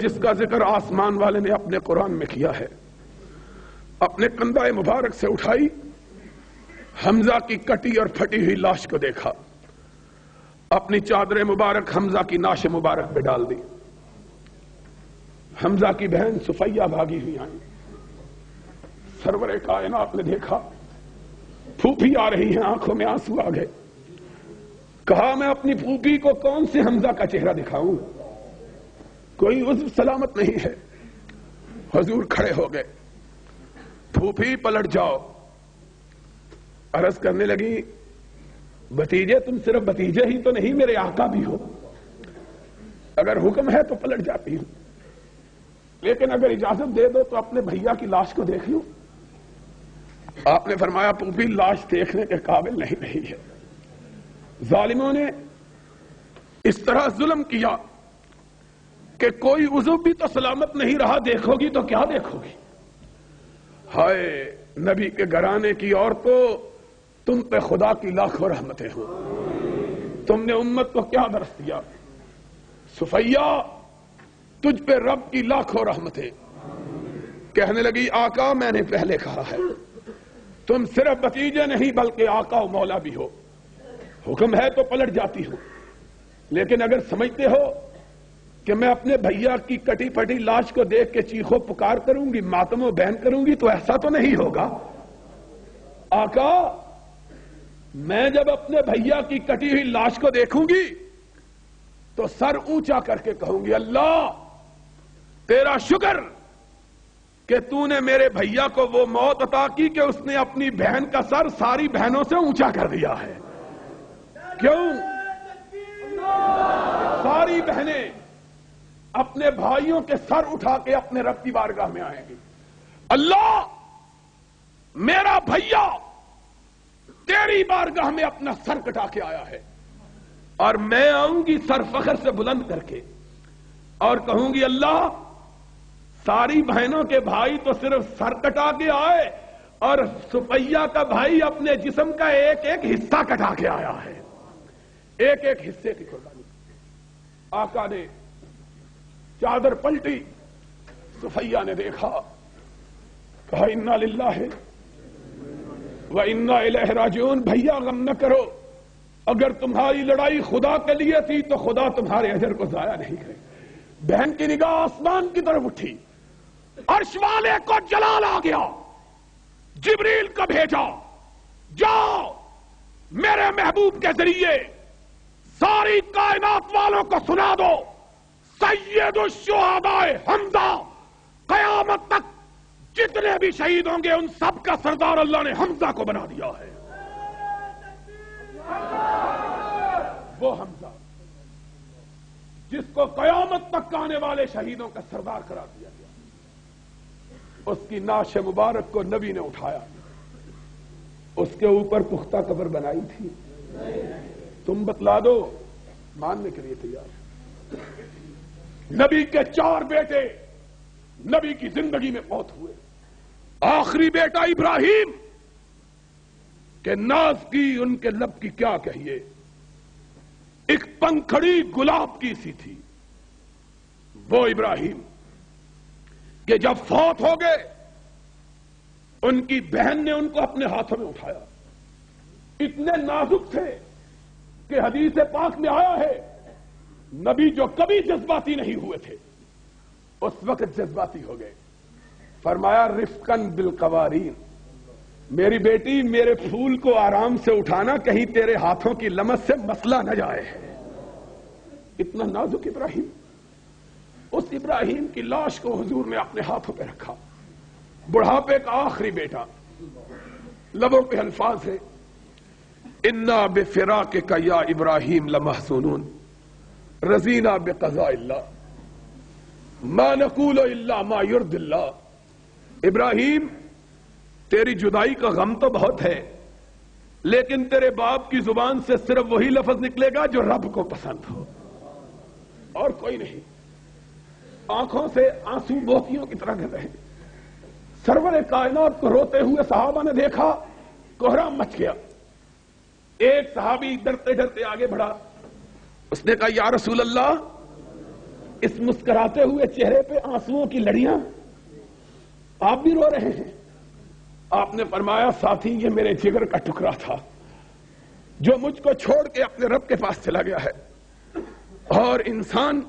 جس کا ذکر آسمان والے نے اپنے قرآن میں کیا ہے، اپنے کندھے مبارک سے اٹھائی، حمزہ کی کٹی اور پھٹی ہوئی لاش کو دیکھا، اپنی چادر مبارک حمزہ کی ناش مبارک پہ ڈال دی۔ حمزہ کی بہن صفیہ بھاگی ہوئی آئی، سرور کائنات نے دیکھا، پھوپھی آ رہی ہیں، آنکھوں میں آنسو آ گئے۔ کہا میں اپنی پھوپھی کو کون سے حمزہ کا چہرہ دکھاؤں، کوئی عذر سلامت نہیں ہے۔ حضور کھڑے ہو گئے، پھوپھی پلٹ جاؤ۔ عرض کرنے لگی بھتیجے تم صرف بھتیجے ہی تو نہیں، میرے آقا بھی ہو، اگر حکم ہے تو پلٹ جاتی ہوں، لیکن اگر اجازت دے دو تو اپنے بھیا کی لاش کو دیکھ لوں۔ آپ نے فرمایا پھوپھی لاش دیکھنے کے قابل نہیں رہی ہے۔ ظالموں نے اس طرح ظلم کیا کہ کوئی عضو بھی تو سلامت نہیں رہا، دیکھو گی تو کیا دیکھو گی؟ ہائے نبی کے گھرانے کی عورتوں، تم پہ خدا کی لاکھوں رحمتیں ہوں، تم نے امت کو کیا درس دیا۔ صفیہ تجھ پہ رب کی لاکھوں رحمتیں۔ کہنے لگی آقا میں نے پہلے کہا ہے، تم صرف بھتیجے نہیں بلکہ آقا و مولا بھی ہو، حکم ہے تو پلٹ جاتی ہوں، لیکن اگر سمجھتے ہو کہ میں اپنے بھیا کی کٹی پھٹی لاش کو دیکھ کے چیخو پکار کروں گی، ماتم و بہن کروں گی، تو ایسا تو نہیں ہوگا۔ آقا میں جب اپنے بھیا کی کٹی ہوئی لاش کو دیکھوں گی تو سر اونچا کر کے کہوں گی اللہ تیرا شکر کہ تو نے میرے بھیا کو وہ موت عطا کی کہ اس نے اپنی بہن کا سر ساری بہنوں سے اونچا کر دیا ہے۔ کیوں؟ ساری بہنیں اپنے بھائیوں کے سر اٹھا کے اپنے رب کی بارگاہ میں آئیں گی، اللہ میرا بھیا تیری بارگاہ میں اپنا سر کٹا کے آیا ہے، اور میں آؤں گی سر فخر سے بلند کر کے اور کہوں گی اللہ ساری بہنوں کے بھائی تو صرف سر کٹا کے آئے اور صفیہ کا بھائی اپنے جسم کا ایک ایک حصہ کٹا کے آیا ہے، ایک ایک حصے کی قربانی۔ آقا نے چادر پلٹی، صفیہ نے دیکھا، کہا انا للہ وَإِنَّا إِلَيْهِ رَاجِعُونَ۔ بھیا غم نہ کرو، اگر تمہاری لڑائی خدا کے لیے تھی تو خدا تمہارے اجر کو ضائع نہیں کرے۔ بہن کی نگاہ آسمان کی طرف اٹھی، عرش والے کو جلال آ گیا، جبریل کو بھیجا، جاؤ میرے محبوب کے ذریعے ساری کائنات والوں کو سنا دو سید الشہداء حمزہ، قیامت تک جتنے بھی شہید ہوں گے ان سب کا سردار اللہ نے حمزہ کو بنا دیا ہے۔ وہ حمزہ جس کو قیامت تک آنے والے شہیدوں کا سردار قرار دیا گیا، اس کی ناش مبارک کو نبی نے اٹھایا، اس کے اوپر پختہ قبر بنائی تھی۔ تم بتلا دو، ماننے کے لیے تیار۔ نبی کے 4 بیٹے نبی کی زندگی میں فوت ہوئے، آخری بیٹا ابراہیم کہ ناز کی ان کے لب کی کیا کہیے، ایک پنکھڑی گلاب کی سی تھی وہ ابراہیم کہ جب فوت ہو گئے ان کی بہن نے ان کو اپنے ہاتھوں میں اٹھایا، اتنے نازک تھے کہ حدیث پاک میں آیا ہے نبی جو کبھی جذباتی نہیں ہوئے تھے اس وقت جذباتی ہو گئے، فرمایا رفقن بالقوارین، میری بیٹی میرے پھول کو آرام سے اٹھانا، کہیں تیرے ہاتھوں کی لمس سے مسئلہ نہ جائے۔ اتنا نازک ابراہیم، اس ابراہیم کی لاش کو حضور نے اپنے ہاتھوں پہ رکھا، بڑھاپے کا آخری بیٹا، لبوں پہ الفاظ ہے انا بفراقک یا ابراہیم لمحزونون رضینا بقضاء اللہ ما نقول الا ما یرضی اللہ۔ ابراہیم تیری جدائی کا غم تو بہت ہے، لیکن تیرے باپ کی زبان سے صرف وہی لفظ نکلے گا جو رب کو پسند ہو، اور کوئی نہیں۔ آنکھوں سے آنسو موتیوں کی طرح گر رہے، سرور کائنات کو روتے ہوئے صحابہ نے دیکھا، کوہرام مچ گیا۔ ایک صحابی ڈرتے ڈرتے آگے بڑھا، اس نے کہا یا رسول اللہ اس مسکراتے ہوئے چہرے پہ آنسوؤں کی لڑیاں، آپ بھی رو رہے ہیں۔ آپ نے فرمایا ساتھی یہ میرے جگر کا ٹکڑا تھا جو مجھ کو چھوڑ کے اپنے رب کے پاس چلا گیا ہے، اور انسان